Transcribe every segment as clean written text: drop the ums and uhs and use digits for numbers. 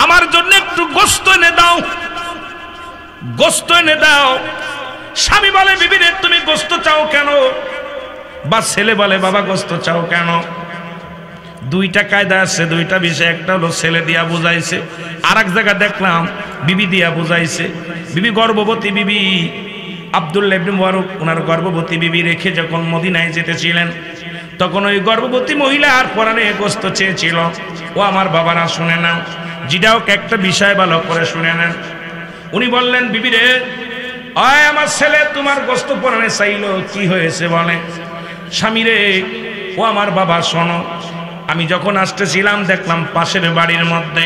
আমার জন্য একটু গোশত এনে দাও, গোশত এনে দাও। স্বামী বলে বিবি রে তুমি গোশত চাও কেন? বা ছেলে বলে বাবা গোশত চাও কেন? দুইটা কায়দা আছে, দুইটা বিষয়। একটা হলো ছেলে দিয়া বুঝাইছে, আর এক জায়গা দেখলাম বিবি দিয়া বুঝাইছে। বিবি গর্ভবতী বিবি আব্দুল্লাহ ইবনে মুবারক ওনার গর্ভবতী বিবি রেখে যখন মদিনায় যেতেছিলেন, তখন ওই গর্ভবতী মহিলা আর পরানে গোশত চেয়েছিল। ও আমার বাবারা শুনে নাও, জিডাও একটা বিষয় ভালো করে শুনে নেন। উনি বললেন বিবি রে, আয় আমার ছেলে তোমার গোশত পরানে চাইলো, কি হয়েছে বলে? স্বামী রে, ও আমার বাবা শোনো, আমি যখন আসতেছিলাম দেখলাম পাশের বাড়ির মধ্যে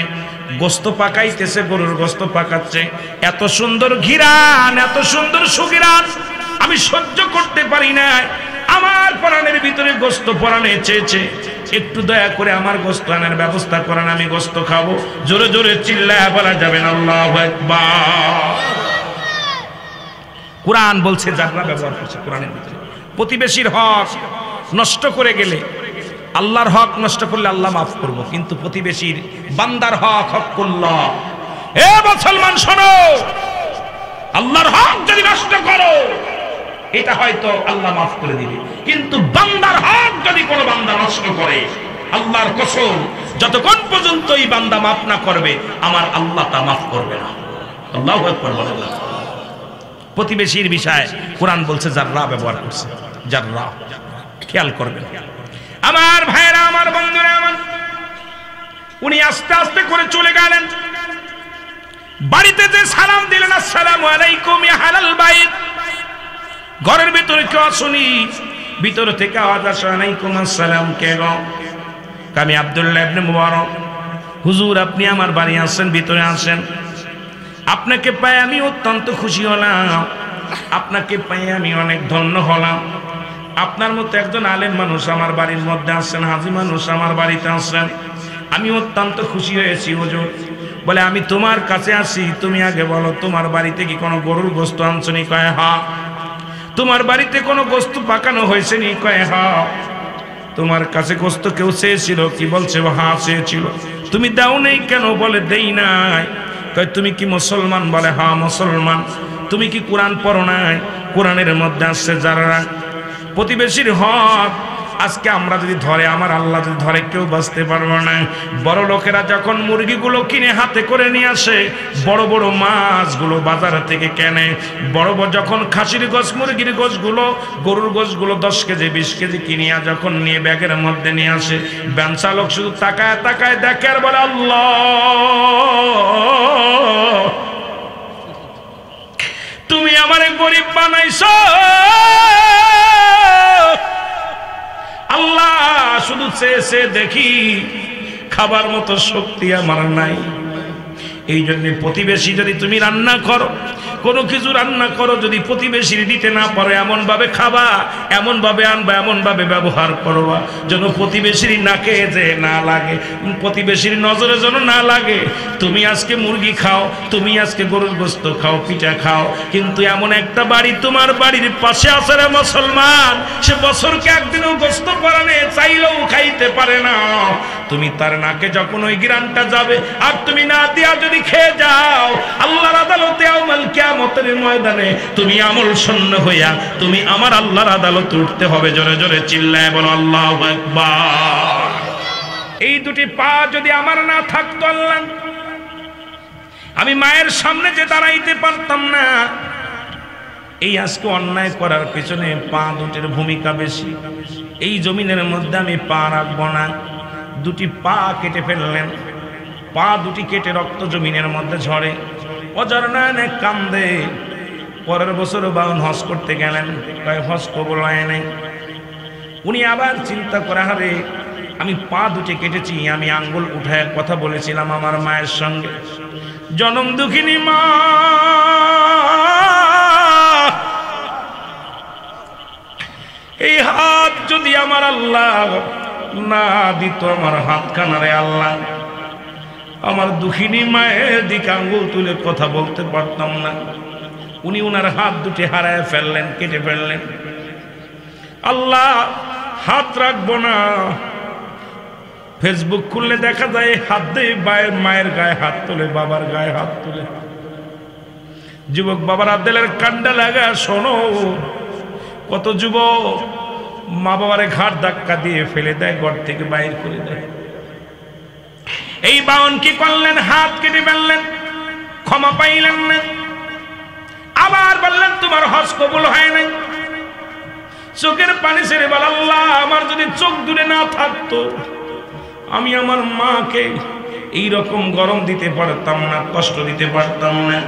গোশত পাকাইতেছে, গরুর গোশত পাকাচ্ছে। এত সুন্দর ঘিরান, এত সুন্দর সুঘিরান আমি সহ্য করতে পারি না। আমার পরাণের ভিতরে গোশত পরাণে চেয়েছে, একটু দয়া করে আমার গোশত আনার ব্যবস্থা করেন, আমি গোশত খাবো। জোরে জোরে চিল্লায়া বলা যাবে না আল্লাহু আকবার। কোরআন বলছে, যারা ব্যবহার করছে কোরআনের ভিতরে, প্রতিবেশীর হক নষ্ট করে গেলে, আল্লাহর হক নষ্ট করলে আল্লাহ মাফ করবো, কিন্তু প্রতিবেশীর বান্দার হক হকুল্লাহ। এ মুসলমান শোনো, আল্লাহর হক যদি নষ্ট করো এটা হয়তো আল্লাহ মাফ করে দিবে, কিন্তু বান্দার হক যদি কোনো বান্দা নষ্ট করে, আল্লাহর কসম যতক্ষণ পর্যন্ত এই বান্দা মাফ না করবে আমার আল্লাহ তা মাফ করবে না। আল্লাহু আকবার বলেন। প্রতিবেশীর বিষয়ে কোরআন বলছে যারা ব্যবহার করছে, যারা খেয়াল করবেন। আমার ভাইরা, আমার বন্ধুরা, আমার উনি আস্তে আস্তে করে চলে গেলেন। বাড়িতে যে সালাম দিলেন, আসসালামু আলাইকুম ইয়া হালাল বাইত, ঘরের ভিতরে কেউ শুনি, ভিতর থেকে আওয়াজ আসে আলাইকুম আসসালাম। কে গো? আমি আব্দুল্লাহ ইবনে মুবারক। হুজুর আপনি আমার বাড়ি আসেন, ভিতরে আসেন। আপনাকে পাই আমি অত্যন্ত খুশি হলাম, আপনাকে পাই আমি অনেক ধন্য হলাম। আপনার মতো একজন আলেম মানুষ আমার বাড়ির মধ্যে আসছেন, হাজী মানুষ আমার বাড়িতে আসছেন, আমি অত্যন্ত খুশি হয়েছি হুজুর। বলে আমি তোমার কাছে আসি, তুমি আগে বলো তোমার বাড়িতে কি কোনো গরুর গোশত আনছনি? কয় হ্যাঁ। তোমার বাড়িতে কোনো গোশত পাকানো হয়েছে নি? কয় হ্যাঁ। তোমার কাছে গোশত কেউ চেয়েছিল কি? বলছে হ্যাঁ চেয়েছিল। তুমি দাও নেই কেন? বলে দেই নাই। কয় তুমি কি মুসলমান? বলে হ্যাঁ মুসলমান। তুমি কি কোরআন পড়ো নাই? কোরআনের মধ্যে আসছে যারা প্রতিবেশীর হক আজকে আমরা যদি ধরে, আমার আল্লাহ যদি ধরে, কেউ বাঁচতে পারবে না। বড় লোকেরা যখন মুরগিগুলো কিনে হাতে করে নিয়ে আসে, বড় বড় মাছগুলো বাজার থেকে কেনে, বড় বড় যখন খাসির গোশ, মুরগির গোশগুলো, গরুর গোশগুলো 10 কেজি 20 কেজি কিনিয়া যখন নিয়ে ব্যাগের মধ্যে নিয়ে আসে, ভ্যান চালক শুধু তাকায় তাকায় দেখে আর বলে আল্লাহ তুমি আমারে গরিব বানাইছো আল্লাহ, শুধু চেয়ে দেখি, খাবার মতো শক্তি আমার নাই। এই জন্য প্রতিবেশী যদি তুমি রান্না করো, কোনো কিছু রান্না করো, যদি প্রতিবেশীর দিতে না পারো, এমন ভাবে খাবা, এমন ভাবে আনবা, এমন ভাবে ব্যবহার করবা যেন প্রতিবেশীর নাকে যে না লাগে, প্রতিবেশীর নজরে যেন না লাগে। তুমি আজকে মুরগি খাও, তুমি আজকে গরুর গোশত খাও, পিঠা খাও, কিন্তু এমন একটা বাড়ি তোমার বাড়ির পাশে আছে রে মুসলমান, সে বছরকে একদিনও গোশত পরানে চাইলেও খাইতে পারে না। তুমি তার নাকে যখন ওই গ্রানটা যাবে আর তুমি না দিয়া যদি খেয়ে যাও, আল্লাহর আদালতে আউমাল কিয়ামতের ময়দানে তুমি আমল শূন্য হইয়া তুমি আমার আল্লাহর আদালতে উঠতে হবে। জোরে জোরে চিল্লায় বলো আল্লাহু আকবার। এই দুটি পা যদি আমার না থাকতো আল্লাহ, আমি মায়ের সামনে যে দাঁড়াইতে পারতাম না। এই আজকে অন্যায় করার পেছনে পা দুটির ভূমিকা বেশি। এই জমিনের মধ্যে আমি পা রাখবো না। দুটি পা কেটে ফেললেন, পা দুটি কেটে রক্ত জমিনের মধ্যে ঝরে, অজার নয়নে কান্দে। পরের বছর বাউন হজ করতে গেলেন, কয় হজ কবুল হয় নাই। উনি আবার চিন্তা করে, হারে আমি পা দুটি কেটেছি, আমি আঙ্গুল উঠায় কথা বলেছিলাম আমার মায়ের সঙ্গে, জনম দুঃখিনী মা, এই হাত যদি আমার আল্লাহ না দিত, আমার হাতখানা রে আল্লাহ, আমার দুঃখিনী মায়ের দিকে আঙ্গুল তুলে কথা বলতে পারতাম না। উনি ওনার হাত দুটি হারায় ফেললেন, কেটে ফেললেন। আল্লাহ হাত রাখবো না, ফেসবুক খুললে দেখা যায় হাত দিয়ে মায়ের গায়ে হাত তোলে, বাবার গায়ে হাত তোলে। যুবক বাবারা দিলের কান্ডা লাগা শোনো, কত যুবক মা বাবারে ঘাট ধাক্কা দিয়ে ফেলে দেয়, ঘর থেকে বাইর করে দেয়। এই বাউন কি করলেন? হাত কেটে ফেললেন, ক্ষমা পাইলেন না। আবার বললেন তোমার হজ কবুল হয় নাই। চোখের পানি ছেড়ে বল, আল্লাহ আমার যদি চোখ দূরে না থাকতো আমি আমার মাকে এইরকম গরম দিতে পারতাম না, কষ্ট দিতে পারতাম না।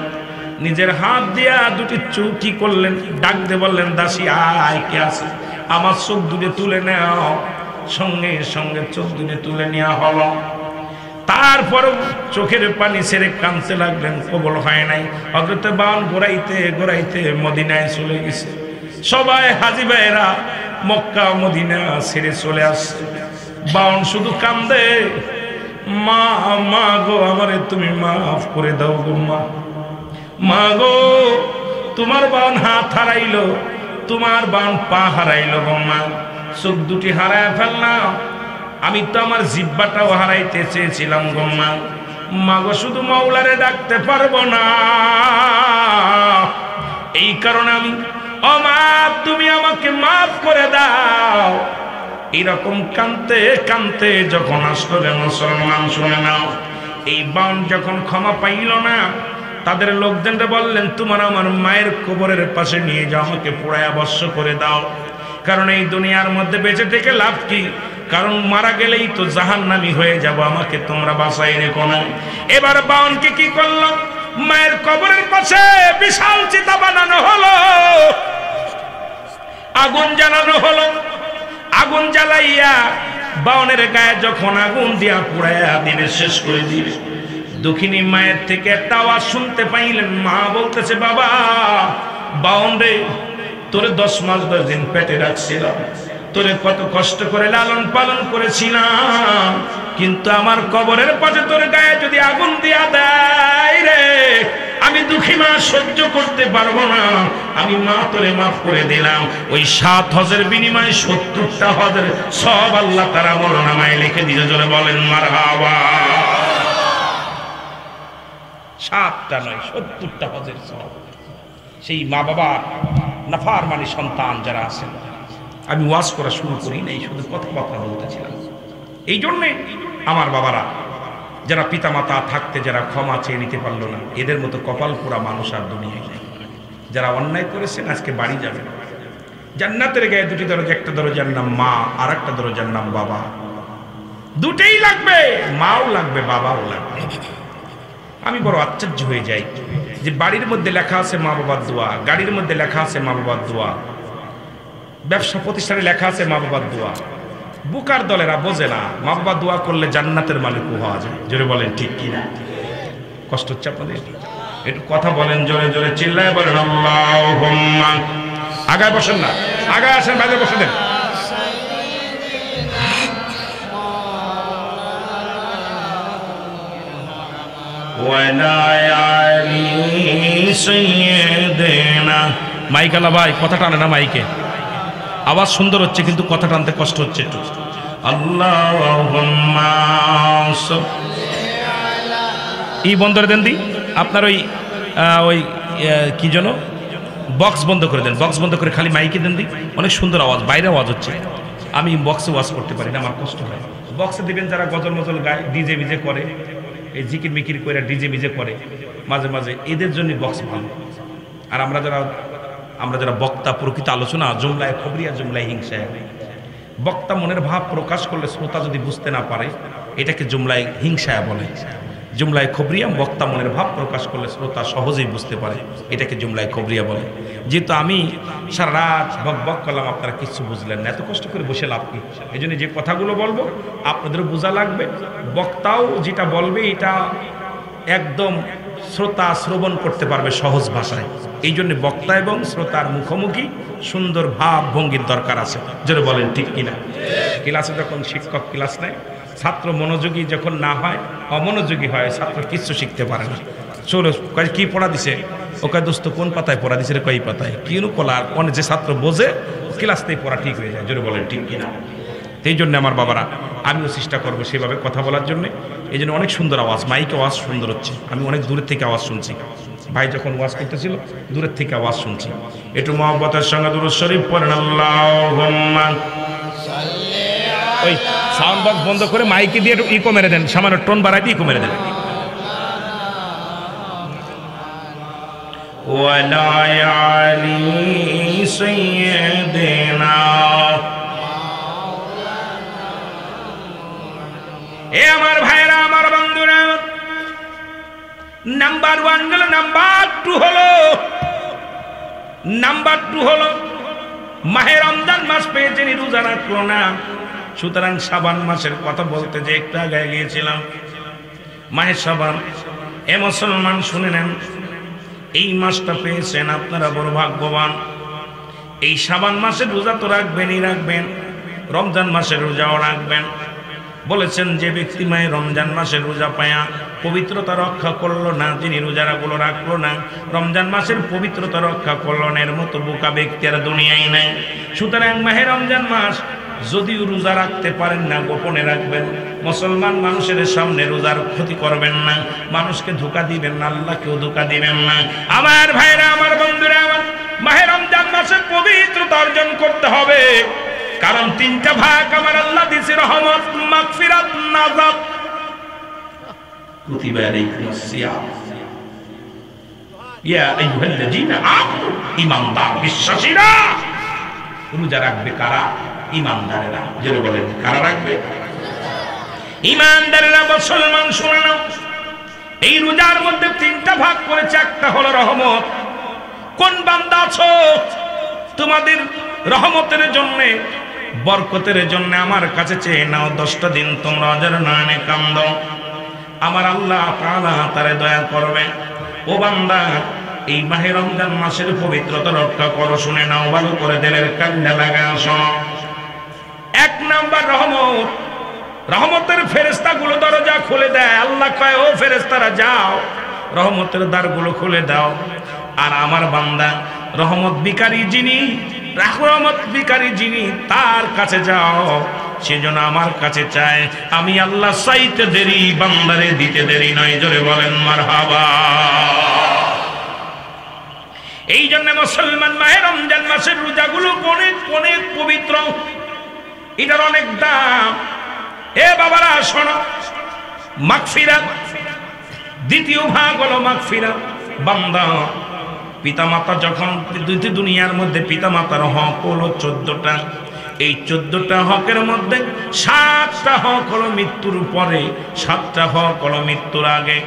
নিজের হাত দিয়া দুটি চৌকি করলেন, ডাক দিয়ে বললেন দাসী আয়, কে আছে? আমার চোখ দূরে তুলে নেও। সঙ্গে সঙ্গে চোখ দূরে তুলে নেওয়া হলো। তারপর চোখের পানি ছেড়ে কাঁদতে লাগলেন, কবল হয় নাই। হযরত বাউন ঘোরাইতে ঘোরাইতে মদিনায় চলে গেছে। সবাই হাজী ভাইয়েরা মক্কা মদিনা ছেড়ে চলে আসছে। বাউন শুধু কান্দে, মা মা গো আমারে তুমি মাফ করে দাও গো মা। মা গো তোমার বাউন হাত হারাইলো, তোমার বাউন পা হারাইলো গো মা। চোখ দুটি হারায় ফেললাম, আমি তো আমার জিহ্বাটাও হারাইতে চেয়েছিলাম গো মা। মা গো শুধু মাওলারে ডাকতে পারবো না, এই কারণে আমি, ও মা তুমি আমাকে মাফ করে দাও। এরকম কানতে কানতে যখন আসলে মুসলমান শুনে নাও, এই বাউন যখন ক্ষমা পাইল না, তাদের লোকজনরা বললেন তোমার আমার মায়ের কবরের পাশে নিয়ে যাও, আমাকে পোড়ায় অবশ্য করে দাও। কারণ এই দুনিয়ার মধ্যে বেঁচে থেকে লাভ কি? কারণ মারা গেলেই তো জাহান্নামী হয়ে যাব, আমাকে তোমরা বাঁচাই রেখো না। এবার বাউনকে কি করলো? মায়ের কবরের পাশে বিশাল চিতা বানানো হলো, আগুন জ্বালানো হলো। আগুন জ্বালাইয়া বাউনের গায়ে যখন আগুন দিয়া পুড়াইয়া দিলে, শেষ করে দিলে, দুঃখিনী মায়ের থেকে একটা আওয়াজ শুনতে পাইলেন। মা বলতেছে, বাবা বাউন রে, তোরে 10 মাস 10 দিন পেটে রাখছিলাম, তোরে কত কষ্ট করে লালন পালন করেছিলাম, কিন্তু আমার কবরের পাশে তোর গায়ে যদি আগুন দিয়া দেয় রে, আমি দুঃখী মা সহ্য করতে পারবো না। আমি মা তোরে মাফ করে দিলাম। ওই 7 হজের বিনিময়ে 70টা হজের সব আল্লাহ তারা আমলনামায় লিখে দিয়ে জোরে বলেন মারহাবা। 7টা নয়, 70টা হজের সব। সেই মা বাবার নাফরমানি সন্তান যারা আছেন, আমি ওয়াজ করা শুরু করি নাই, শুধু কথা বলতেছিলাম। এই জন্যে আমার বাবারা যারা পিতামাতা থাকতে যারা ক্ষমা চেয়ে নিতে পারলো না, এদের মতো কপাল পোড়া মানুষ আর দুনিয়ায় নেই। যারা অন্যায় করেছেন আজকে বাড়ি যাবে। জান্নাতের গায়ে দুটি দরজা, একটা দরজার নাম মা, আর একটা দরজার নাম বাবা। দুটেই লাগবে, মাও লাগবে, বাবাও লাগবে। আমি বড় আশ্চর্য হয়ে যাই যে বাড়ির মধ্যে লেখা আছে মা বাবার দোয়া, গাড়ির মধ্যে লেখা আছে মা বাবার দোয়া, ব্যবসা প্রতিষ্ঠানে লেখা আছে মা বাবার দোয়া। বুকার দলেরা বোঝে না মা বাবা দোয়া করলে জান্নাতের মালিক হওয়া যায়। জোরে বলেন ঠিক কিনা? কষ্ট হচ্ছে আপনাদের? একটু কথা বলেন জোরে জোরে, চিল্লায় বলেন আল্লাহুম্মা। আগায় বসেন না, আগায় আসেন, বাইরে বসে দেন। মাইক আলা ভাই, কথা টানে না মাইকে। আওয়াজ সুন্দর হচ্ছে কিন্তু কথা টানতে কষ্ট হচ্ছে একটু। আল্লাহুম্মা ই বন্ধ করে দেন দি, আপনার ওই কি যেন বক্স বন্ধ করে দেন, বক্স বন্ধ করে খালি মাইকে দেন দি। অনেক সুন্দর আওয়াজ, বাইরে আওয়াজ হচ্ছে। আমি বক্সে ওয়াজ করতে পারি না, আমার কষ্ট হয়। বক্সে দিবেন যারা গজল মজল গায়, ডিজে বিজে করে, এই জিকির মিকির করে ডিজে বিজে করে মাঝে মাঝে, এদের জন্য বক্স ভালো। আর আমরা যারা বক্তা, প্রকৃত আলোচনা, জুমলায় খবরিয়া, জুমলায় হিংসায়। বক্তা মনের ভাব প্রকাশ করলে শ্রোতা যদি বুঝতে না পারে, এটাকে জুমলায় হিংসায় বলে। জুমলায় খবরিয়া, বক্তা মনের ভাব প্রকাশ করলে শ্রোতা সহজেই বুঝতে পারে, এটাকে জুমলায় খবরিয়া বলে। যেহেতু আমি সারা রাত বক বক করলাম, আপনারা কিছু বুঝলেন না, এত কষ্ট করে বসে লাভ কি? এই জন্য যে কথাগুলো বলবো আপনাদেরও বোঝা লাগবে, বক্তাও যেটা বলবে এটা একদম শ্রোতা শ্রবণ করতে পারবে সহজ ভাষায়। এই জন্য বক্তা এবং শ্রোতার মুখোমুখি সুন্দর ভাব ভঙ্গির দরকার আছে। যেটা বলেন ঠিক কিনা? ক্লাসে যখন শিক্ষক ক্লাস নেয়, ছাত্র মনোযোগী যখন না হয়, অমনোযোগী হয়, ছাত্র কিচ্ছু শিখতে পারে না। চলো কি পড়া দিছে, ওকে দোস্ত কোন পাতায় পড়া দিছে রে, কই পাতায়, কিনু কলার, যে ছাত্র বোঝে ক্লাসতেই পড়া ঠিক হয়ে যায়। যেটা বলেন ঠিক কিনা? এই জন্য আমার বাবারা, আমিও চেষ্টা করবো সেভাবে কথা বলার জন্য। এই জন্য অনেক সুন্দর আওয়াজ, মাইকে আওয়াজ সুন্দর হচ্ছে, আমি অনেক দূরের থেকে আওয়াজ শুনছি। ভাই যখন ওয়াজ করতেছিল দূরের থেকে আওয়াজ শুনছি। একটু মহব্বতের সঙ্গে দুরূদ শরীফ পড়েন, আল্লাহুম্মা সাল্লি। ওই সাউন্ড বক্স বন্ধ করে মাইকে দিয়ে একটু ইকো মেরে দেন, সামান্য টোন বাড়াইতে ইকো মেরে দেন। ওয়ালা আলি সাইয়্যিদিনা। এ আমার ভাইরা, আমার বন্ধুরা, নাম্বার 1 গেল, নাম্বার 2 হলো, নাম্বার 2 হলো মাহে রমজান মাস পেয়ে যিনি রোজা রাখলো না। সুতরাং শাবান মাসের কথা বলতে যে একটু আগে গিয়েছিলাম, মাহে শাবান। এ মুসলমান শুনে নেন, এই মাসটা পেয়েছেন আপনারা বড় ভাগ্যবান। এই শাবান মাসের রোজা তো রাখবেনই রাখবেন, রমজান মাসের রোজাও রাখবেন। বলেছেন যে ব্যক্তি মায়ে রমজান মাসের রোজা পায়া পবিত্রতা রক্ষা করলো না, যিনি রোজাগুলো রাখলো না, রমজান মাসের পবিত্রতা রক্ষা করলো না, এর মতো বোকা ব্যক্তি আর দুনিয়ায় নাই। সুতরাং মাহে রমজান মাস যদিও রোজা রাখতে পারেন না, গোপনে রাখবেন। মুসলমান মানুষের সামনে রোজার ক্ষতি করবেন না, মানুষকে ধোঁকা দিবেন না, আল্লাহকেও ধোঁকা দিবেন না। আমার ভাইরা, আমার বন্ধুরা, আমার মাহে রমজান মাসের পবিত্রতা অর্জন করতে হবে। কারণ 3টা ভাগ আমার আল্লাহ দিয়েছে, রহমত, মাগফিরাত, নাজাত। কুতিবা আলাইকুমুস সিয়াম ইয়া আইয়ুহাল্লাযীনা আমানু, ঈমানদার বিশ্বাসীরা। রোজা রাখবে কারা? ঈমানদারেরা। যারা বলেন কারা রাখবে? ঈমানদারেরা। মুসলমান শুনে নাও, এই রোজার মধ্যে 3টা ভাগ করেছে। একটা হলো রহমত। কোন বান্দা আছো তোমাদের রহমতের জন্য, বরকতের জন্য আমার কাছে চেয়ে নাও। 10টা দিন তোমরা অজর নয়নে কান্দো, আমার আল্লাহ তাআলা তারে দয়া করবে। ও বান্দা, এই মাহে রমজান মাসের পবিত্রতা রক্ষা করো। শুনে নাও ভালো করে, দিলের কান্না লাগা শোনো। 1 নাম্বার রহমত। রহমতের ফেরেশতাগুলো দরজা খুলে দেয়। আল্লাহ কয়, ও ফেরেশতারা যাও, রহমতের দ্বারগুলো খুলে দাও। আর আমার বান্দা রহমত বিকারী যিনি, রহমত বিকারী যিনি, তার কাছে যাও। সেজন্য আমার কাছে চায়, আমি আল্লাহ চাইতে দেরি, বান্দারে দিতে দেরি নয়। জোরে বলেন মারহাবা। এই জন্য মুসলমান মাহে রমজান মাসের রোজাগুলো অনেক অনেক পবিত্র, এটার অনেক দাম। এ বাবারা শোনো, মাগফিরাত। দ্বিতীয় ভাগ হলো মাগফিরাত। বান্দা, পিতামাতা যখন দুনিয়ার মধ্যে পিতামাতার হক হলো 14টা। এই 14টা হকের মধ্যে 7টা হক হলো মৃত্যুর পরে, 7টা হক হলো মৃত্যুর আগে।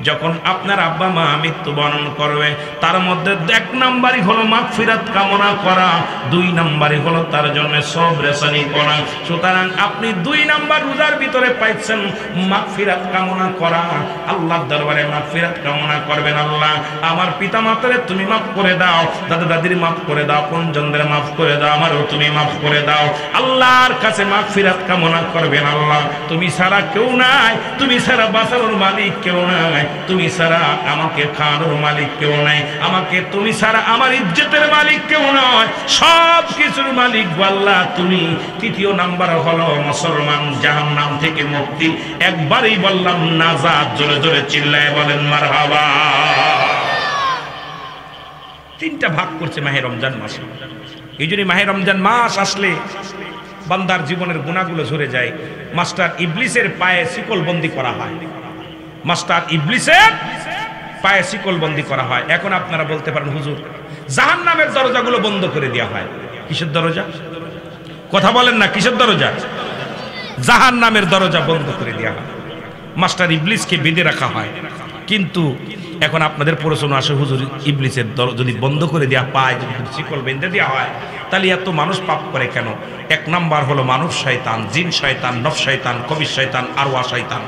যখন আপনার আব্বা মা মৃত্যুবরণ করবে, তার মধ্যে 1 নাম্বারই হলো মাগফিরাত কামনা করা, 2 নাম্বারই হলো তার জন্য সবরেসানি করা। সুতরাং আপনি 2 নাম্বার রোজার ভিতরে পাইছেন, মাগফিরাত কামনা করা। আল্লাহর দরবারে মাগফিরাত কামনা করবেন, আল্লাহ আমার পিতা মাতারে তুমি মাফ করে দাও, দাদা দাদির মাফ করে দাও, পঞ্জনদের মাফ করে দাও, আমারও তুমি মাফ করে দাও। আল্লাহর কাছে মাগফিরাত কামনা করবেন, আল্লাহ তুমি ছাড়া কেউ নাই, তুমি ছাড়া বাঁচানোর মালিক কেউ নাই, তুমি ছাড়া আমাকে খাওয়ানোর মালিক কেউ নাই, আমাকে তুমি ছাড়া আমার ইজ্জতের মালিক কেউ নয়, সব কিছুর মালিক আল্লাহ তুমি। 3য় নাম্বার হলো মুসলমান জাহান্নাম থেকে মুক্তি। একবারই বললাম নাজাত, জোরে জোরে চিল্লায় বলেন মারহাবা। 3টা ভাগ করছে মাহে রমজান মাসে। এই জন্য মাহে রমজান মাস আসলে বান্দার জীবনের গুনাহগুলো ঝরে যায়। মাস্টার ইবলিসের পায়ে শিকলবন্দি করা হয়, মাস্টার ইবলিসের পায়ে শিকলবন্দি করা হয়। এখন আপনারা বলতে পারেন, হুজুর জাহান্নামের দরজাগুলো বন্ধ করে দেওয়া হয়। কিসের দরজা? কথা বলেন না, কিসের দরজা? জাহান্নামের দরজা বন্ধ করে দেওয়া হয়, মাস্টার ইবলিসকে বেঁধে রাখা হয়। কিন্তু এখন আপনাদের প্রশ্ন আসে, হুজুর ইবলিসের যদি বন্ধ করে দেওয়া পায়, যদি শিকল বেঁধে দেওয়া হয়, তাহলে এত মানুষ পাপ করে কেন? 1 নাম্বার হলো মানব শয়তান, জিন শয়তান, নফস শয়তান, কবির শয়তান, আরওয়া শয়তান।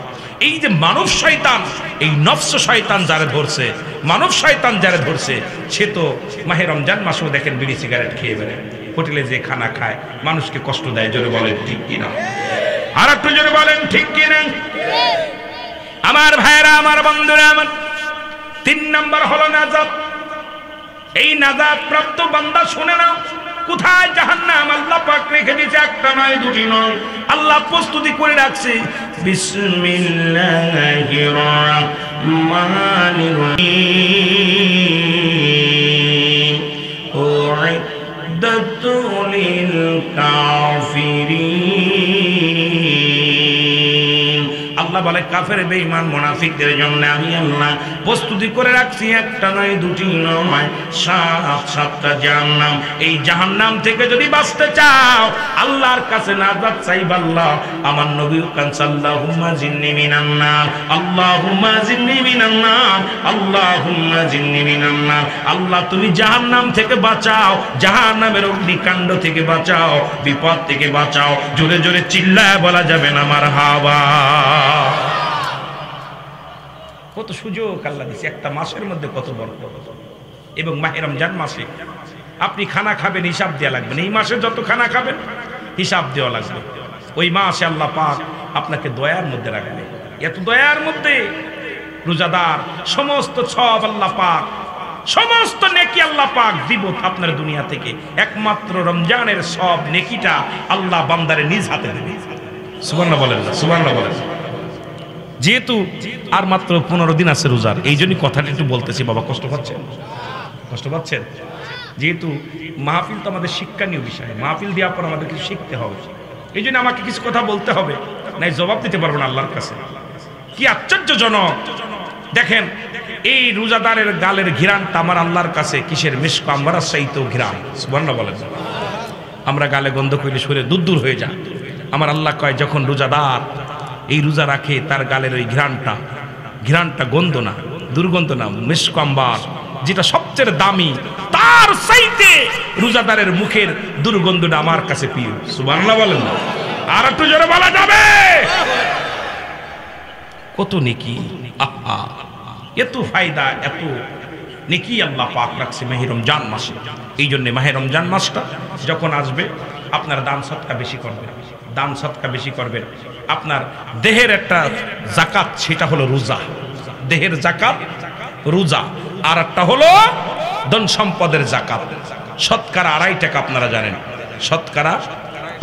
এই যে মানব শয়তান, এই নফস শয়তান যারা ধরছে, মানব শয়তান যারা ধরছে, সে তো মাহে রমজান মাসেও দেখেন বিড়ি সিগারেট খেয়ে বেড়ায়, হোটেলে যে খানা খায়, মানুষকে কষ্ট দেয়। জোরে বলেন ঠিক কিনা? আর একটু জোরে বলেন ঠিক কিনা? আমার ভাইরা, আমার বন্ধুরা, আমার 3 নাম্বার হলো নাজাত। এই নাজাত প্রাপ্ত বান্দা শুনে নাও, কোথায় জাহান্নাম আল্লাহ পাক রেখে দিয়েছে, একটা নয় দুটি নয়, আল্লাহ প্রস্তুতি করে রাখছে। বিসমিল্লাহির রহমানির রহিম উইদ্দাতু লিল কাফিরিন। আল্লাহ বলে কাফের বেঈমান মুনাফিকদের জন্য আমি আল্লাহ প্রস্তুতি করে রাখছি, একটা নয় দুটি নয়, 7টা জাহান্নাম। এই জাহান্নাম থেকে যদি বাঁচতে চাও, আল্লাহর কাছে নাজাত চাইবা, আল্লাহ আমার নবী কান সাল্লাল্লাহুম্মা জিন্নি মিনান নার, আল্লাহুম্মা জিন্নি মিনান নার, আল্লাহুম্মা জিন্নি মিনান নার। আল্লাহ তুমি জাহান্নাম থেকে বাঁচাও, জাহান্নামের অগ্নিকাণ্ড থেকে বাঁচাও, বিপদ থেকে বাঁচাও। জোরে জোরে চিল্লায় বলা যাবে না মারহাবা। কত সুযোগ আল্লাহ দিয়েছে একটা মাসের মধ্যে, কত বরকত। এবং মাহে রমজান মাসে আপনি খানা খাবেন, হিসাব দেওয়া লাগবে না। এই মাসে যত খানা খাবেন হিসাব দেওয়া লাগবে। ওই মাসে আল্লাহ পাক আপনাকে দয়ার মধ্যে রাখবে। এত দয়ার মধ্যে রোজাদার সমস্ত সব আল্লাহ পাক, সমস্ত নেকি আল্লাহ পাক দিব আপনার দুনিয়া থেকে। একমাত্র রমজানের সব নেকিটা আল্লাহ বান্দারে নিজ হাতে দেবে। সুবহানাল্লাহ বলেন না, সুবহানাল্লাহ বলেন। যেহেতু আর মাত্র 15 দিন আছে রোজার, এই জন্যই কথাটা একটু বলতেছি। বাবা কষ্ট পাচ্ছেন, কষ্ট পাচ্ছেন? যেহেতু মাহফিল তো আমাদের শিক্ষণীয় বিষয়, মাহফিল দেওয়ার পর আমাদের কিছু শিখতে হবে, এই জন্য আমাকে কিছু কথা বলতে হবে, নাই জবাব দিতে পারবো না আল্লাহর কাছে। কি আশ্চর্যজনক দেখেন, এই রোজাদারের গালের ঘিরানটা আমার আল্লাহর কাছে কিসের মিশক আম্বারার চাইতেও ঘিরান। সুবহানাল্লাহ বলেন। আমরা গালে গন্ধ করলে শরীরে দূর হয়ে যায়। আমার আল্লাহ কয় যখন রোজাদার এই রোজা রাখে, তার গালের ওই ঘিরানটা গন্ধ না, দুর্গন্ধ না, মিশক আম্বার, যেটা সবচেয়ে দামি, তার চাইতে রোজাদারের মুখের দুর্গন্ধটা আমার কাছে প্রিয়। সুবহানাল্লাহ বলেন না, আর একটু জোরে বলা যাবে? কত নেকি, আহা, এত ফায়দা, এত নেকি আল্লাহ পাক রাখছে মাহে রমজান মাসে। এই জন্য মাহে রমজান মাসটা যখন আসবে, আপনার দান সদকা বেশি করবেন, দান সদকা বেশি করবেন। আপনার দেহের একটা জাকাত, সেটা হলো রোজা, দেহের জাকাত রোজা। আর একটা হলো ধন সম্পদের জাকাত, শতকরা 2.5 টাকা। আপনারা জানেন শতকরা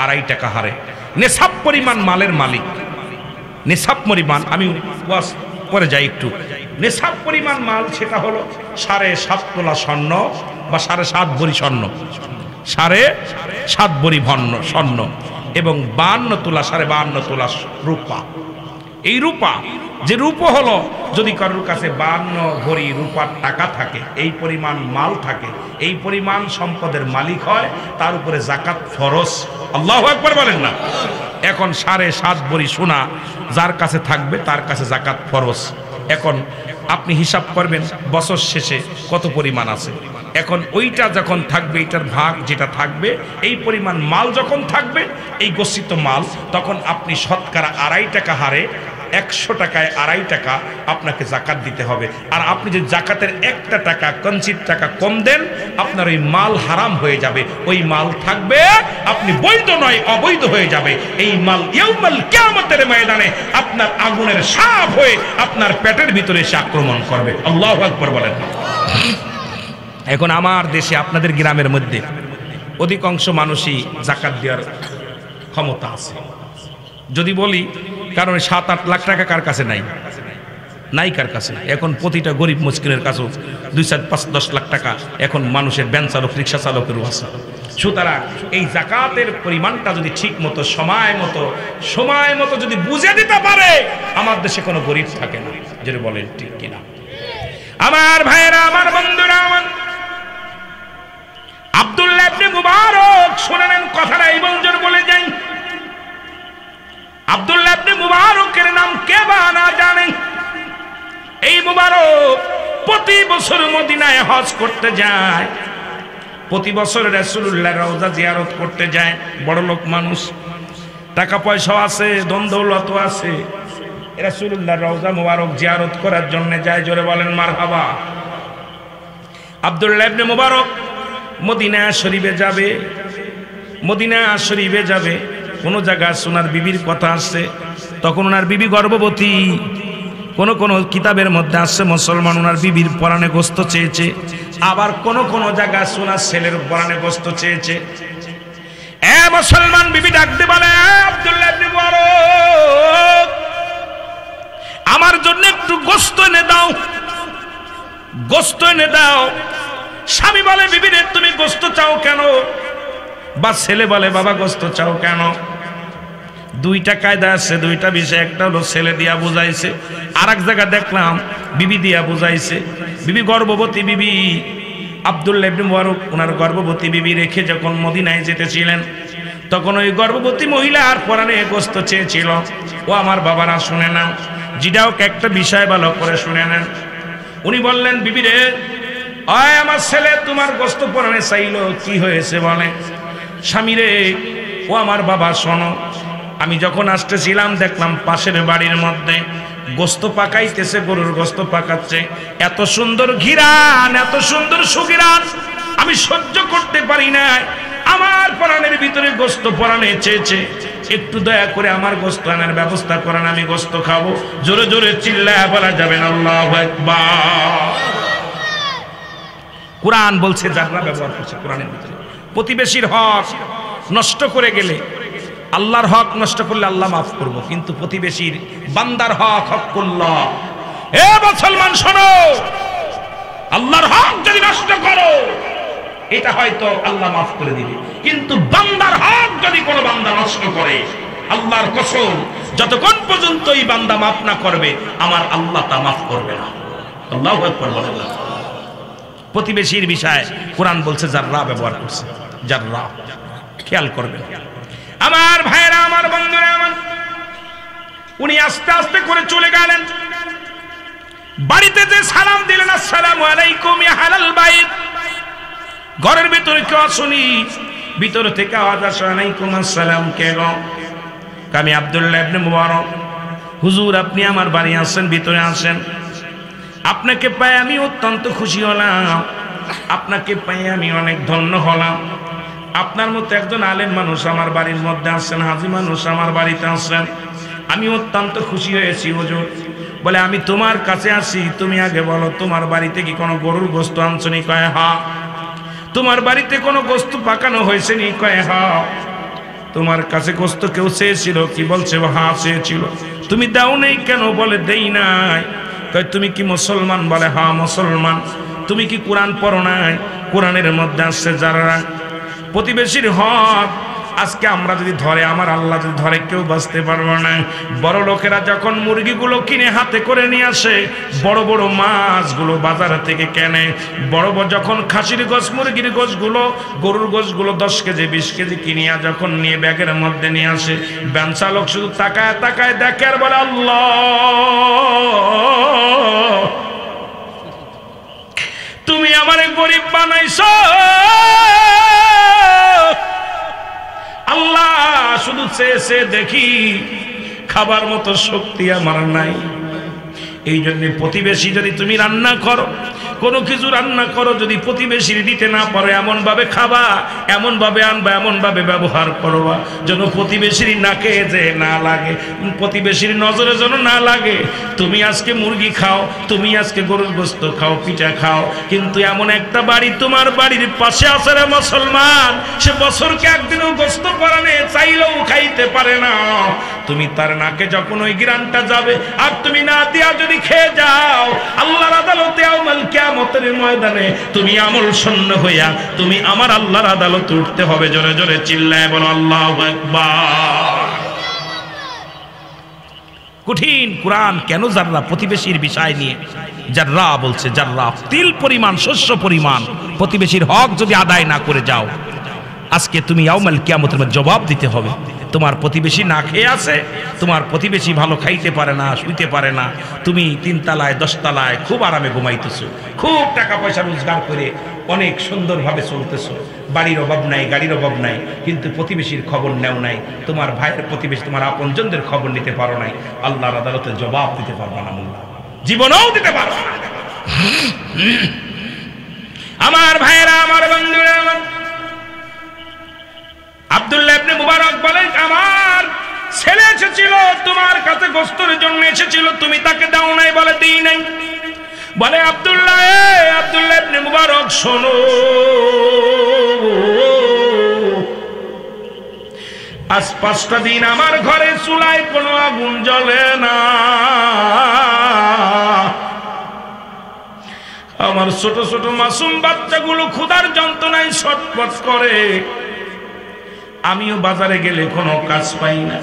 2.5 টাকা হারে নেশাব পরিমাণ মালের মালিক। নেশাব পরিমাণ, আমি পরে যাই একটু, নেশাব পরিমাণ মাল সেটা হলো 7.5 তোলা স্বর্ণ বা 7.5 ভরি স্বর্ণ, 7.5 ভরি স্বর্ণ এবং 52 তোলা 52.5 তোলা রূপা। এই রূপা, যে রূপা হলো, যদি কারোর কাছে 52 ভরি রূপার টাকা থাকে, এই পরিমাণ মাল থাকে, এই পরিমাণ সম্পদের মালিক হয়, তার উপরে জাকাত ফরজ। আল্লাহু আকবার বলেন না। এখন 7.5 ভরি সোনা যার কাছে থাকবে, তার কাছে জাকাত ফরজ। এখন আপনি হিসাব করবেন বছর শেষে কত পরিমাণ আছে। এখন ওইটা যখন থাকবে, এইটার ভাগ যেটা থাকবে, এই পরিমাণ মাল যখন থাকবে, এই গচ্ছিত মাল, তখন আপনি শতকরা 2.5 টাকা হারে 100 টাকায় 2.5 টাকা আপনাকে জাকাত দিতে হবে। আর আপনি যদি জাকাতের 1 টাকা কঞ্চিত টাকা কম দেন, আপনার ওই মাল হারাম হয়ে যাবে, ওই মাল থাকবে, আপনি বৈধ নয় অবৈধ হয়ে যাবে। এই মাল ইয়াউমাল কিয়ামতের ময়দানে আপনার আগুনের সাপ হয়ে আপনার পেটের ভিতরে এসে আক্রমণ করবে। আল্লাহু আকবার বলেন। এখন আমার দেশে, আপনাদের গ্রামের মধ্যে অধিকাংশ মানুষই জাকাত দেওয়ার ক্ষমতা আছে। যদি বলি, কারণ 7-8 লাখ টাকা কার কাছে নাই, নাই কার কাছে। এখন প্রতিটা গরিব মুসকিনের কাছেও 2, 4, 5, 10 লাখ টাকা এখন মানুষের ভ্যান চালক, রিক্সা চালকেরও আছে। সুতরাং এই জাকাতের পরিমাণটা যদি ঠিক মতো সময় মতো যদি বুঝে দিতে পারে, আমার দেশে কোনো গরিব থাকে না। যদি বলেন ঠিক কিনা? আমার ভাইয়েরা, আমার বন্ধুরা, আমার আব্দুল্লাহ ইবনে মুবারক, শুনে নেন কথাটা এই বঞ্জর বলে যাই। আব্দুল্লাহ ইবনে মুবারকের নাম কে বা না জানেন? এই মুবারক প্রতি বছর মদিনায় হজ করতে যায়, প্রতি বছর রাসূলুল্লাহর রওজা জিয়ারত করতে যায়। বড় লোক মানুষ, টাকা পয়সা আছে, ধন দৌলত আছে, রাসূলুল্লাহর রওজা মুবারক জিয়ারত করার জন্য যায়। জোরে বলেন মারহাবা। আব্দুল্লাহ ইবনে মুবারক মদিনা শরীফে যাবে, মদিনা শরীফে যাবে। কোনো জায়গায় সোনার বিবির কথা আসছে, তখন ওনার বিবি গর্ভবতী। কোন কিতাবের মধ্যে আসছে মুসলমান ওনার বিবির পরাণে গোস্ত চেয়েছে, আবার কোন কোন জায়গায় সোনার ছেলের পরানে গোস্ত চেয়েছে। এ মুসলমান বিবি ডাকতে বলে, আব্দুল্লাহ ইবনে মুবারক, আমার জন্য একটু গোস্ত এনে দাও, গোস্ত এনে দাও। স্বামী বলে, বিবি রে তুমি গোস্ত চাও কেন? বা ছেলে বলে, বাবা গোস্ত চাও কেন? দুইটা কায়দা আছে, দুইটা বিষয়। একটা হলো ছেলে দিয়া বুঝাইছে, আর এক জায়গা দেখলাম বিবি দিয়া বুঝাইছে। বিবি গর্ভবতী বিবি, আব্দুল্লাহ ইবনে মুবারক ওনার গর্ভবতী বিবি রেখে যখন মদিনায় যেতেছিলেন, তখন ওই গর্ভবতী মহিলার পরানে গোস্ত চেয়েছিল। ও আমার বাবারা শুনে নাও, যেটাও একটা বিষয় ভালো করে শুনে নেন। উনি বললেন, বিবি রে, আয় আমার ছেলে তোমার গোস্ত পরানে চাইলো, কি হয়েছে বলে। স্বামী রে, ও আমার বাবা শোনো, আমি যখন আসতেছিলাম দেখলাম পাশের বাড়ির মধ্যে গোস্ত পাকাইতেছে, গরুর গোস্ত পাকাচ্ছে। এত সুন্দর ঘিরান, এত সুন্দর সুঘিরান, আমি সহ্য করতে পারি না। আমার পরাণের ভিতরে গোস্ত পরাণে চেয়েছে, একটু দয়া করে আমার গোস্ত আনার ব্যবস্থা করেন, আমি গোস্ত খাবো। জোরে জোরে চিল্লায়া বলা যাবে না আল্লাহু আকবার। কোরআন বলছে, যারা ব্যবহার করছে কোরআনের ভিতরে, প্রতিবেশীর হক নষ্ট করে গেলে, আল্লাহর হক নষ্ট করলে আল্লাহ মাফ করবো, কিন্তু প্রতিবেশীর বান্দার হক হকুল্লাহ। এ মুসলমান শোনো, আল্লাহর হক যদি নষ্ট করো, এটা হয়তো আল্লাহ মাফ করে দিবে, কিন্তু বান্দার হক যদি কোনো বান্দা নষ্ট করে, আল্লাহর কসম, যতক্ষণ পর্যন্ত এই বান্দা মাফ না করবে, আমার আল্লাহ তা মাফ করবে না। আল্লাহু আকবার বলেন। প্রতিবেশীর বিষয়ে কোরআন বলছে যাররা ব্যবহার করছে, যাররা, খেয়াল করবেন। আমার ভাইরা, আমার বন্ধুরা, আমার উনি আস্তে আস্তে করে চলে গেলেন। বাড়িতে যে সালাম দিলেন, আসসালামু আলাইকুম ইয়া আহলাল বাইত, ঘরের ভিতরে কেউ শুনি, ভিতর থেকে আওয়াজ আসে, আলাইকুম আসসালাম। কেন? আমি আব্দুল্লাহ ইবনে মুবারক, হুজুর আপনি আমার বাড়ি আসেন, ভিতরে আসেন। আপনাকে পাই আমি অত্যন্ত খুশি হলাম, আপনাকে পাই আমি অনেক ধন্য হলাম। আপনার মতো একজন আলেম মানুষ আমার বাড়ির মধ্যে আসছেন, হাজী মানুষ আমার বাড়িতে আসছেন, আমি অত্যন্ত খুশি হয়েছি হুজুর। বলে, আমি তোমার কাছে আসি, তুমি আগে বলো তোমার বাড়িতে কি কোনো গরুর গোস্ত আনছো নি? কয় হ্যাঁ। তোমার বাড়িতে কোনো গোস্ত পাকানো হয়েছে নি? কয় হ্যাঁ। তোমার কাছে গোস্ত কেউ চেয়েছিল কি? বলছে হ্যাঁ চেয়েছিল। তুমি দাও নেই কেন? বলে দেই নাই। কয় তুমি কি মুসলমান? বলে হ্যাঁ মুসলমান। তুমি কি কোরআন পড়ো নাই? কোরআনের মধ্যে আসছে যারা প্রতিবেশীর হক। আজকে আমরা যদি ধরে, আমার আল্লাহ যদি ধরে, কেউ বাঁচতে পারবে না। বড় লোকেরা যখন মুরগিগুলো কিনে হাতে করে নিয়ে আসে, বড় বড় মাছগুলো বাজার থেকে কেনে, বড় বড় যখন খাসির গোশ, মুরগির গোশগুলো, গরুর গোশগুলো 10 কেজি 20 কেজি কিনিয়া যখন নিয়ে ব্যাগের মধ্যে নিয়ে আসে, ভ্যান চালক শুধু তাকায় তাকায় দেখে আর বলে, আল্লাহ তুমি আমারে গরিব বানাইছো, আল্লাহ শুধু চেয়ে দেখি, খাবার মতো শক্তি আমার নাই। এই জন্য প্রতিবেশী যদি তুমি রান্না করো, কোনো কিছু রান্না করো, যদি প্রতিবেশীর দিতে না পারো, এমন ভাবে খাবা, এমন ভাবে আনবা, এমন ভাবে ব্যবহার করবা যেন প্রতিবেশীর নাকে যে না লাগে, প্রতিবেশীর নজরে যেন না লাগে। তুমি আজকে মুরগি খাও, তুমি আজকে গরুর গোস্ত খাও, পিঠা খাও, কিন্তু এমন একটা বাড়ি তোমার বাড়ির পাশে আছে রে মুসলমান, সে বছরকে একদিনও গোস্ত পরানে চাইলেও খাইতে পারে না। তুমি তার নাকে যখন ওই গ্রানটা যাবে, আর তুমি না দিয়া যদি খেয়ে যাও, আল্লাহর আদালতে আউমাল কিয়ামতের ময়দানে তুমি আমল শূন্য হইয়া তুমি আমার আল্লাহর আদালতে উঠতে হবে। জোরে জোরে চিল্লায় বলো আল্লাহু আকবার। কঠিন কোরআন কেন যারা প্রতিবেশীর বিষয় নিয়ে, যারা বলছে যারা তিল পরিমাণ, শস্য পরিমাণ প্রতিবেশীর হক যদি আদায় না করে যাও, আজকে তুমি আউমাল কিয়ামতের মধ্যে জবাব দিতে হবে। তোমার প্রতিবেশী না খেয়ে আছে, তোমার প্রতিবেশী ভালো খাইতে পারে না, শুইতে পারে না, তুমি 3 তলায় 10 তলায় খুব আরামে ঘুমাইতেছো, খুব টাকা পয়সা রোজগার করে অনেক সুন্দরভাবে চলতেছো, বাড়ির অভাব নাই, গাড়ির অভাব নাই, কিন্তু প্রতিবেশীর খবর নেও নাই, তোমার ভাইয়ের প্রতিবেশী, তোমার আপনজনদের খবর নিতে পারো নাই, আল্লাহর আদালতে জবাব দিতে পারবা না, জীবনেও দিতে পারবা না। আমার ভাইয়েরা, আমার বন্ধুরা, আমার আব্দুল্লাহ ইবনে মুবারক বলেন, আমার ছেলে এসেছিল তোমার কাছে গোস্তের জন্য এসেছিল, তুমি তাকে দাও নাই? বলে দিই নাই। বলে আব্দুল্লাহ আব্দুল্লাহ ইবনে মুবারক শোনো, আজ 5টা দিন আমার ঘরে চুলায় কোনো আগুন জ্বলে না। আমার ছোট ছোট মাসুম বাচ্চাগুলো ক্ষুধার যন্ত্রণায় ছটফট করে। আমিও বাজারে গেলে কোনো কাজ পাই না।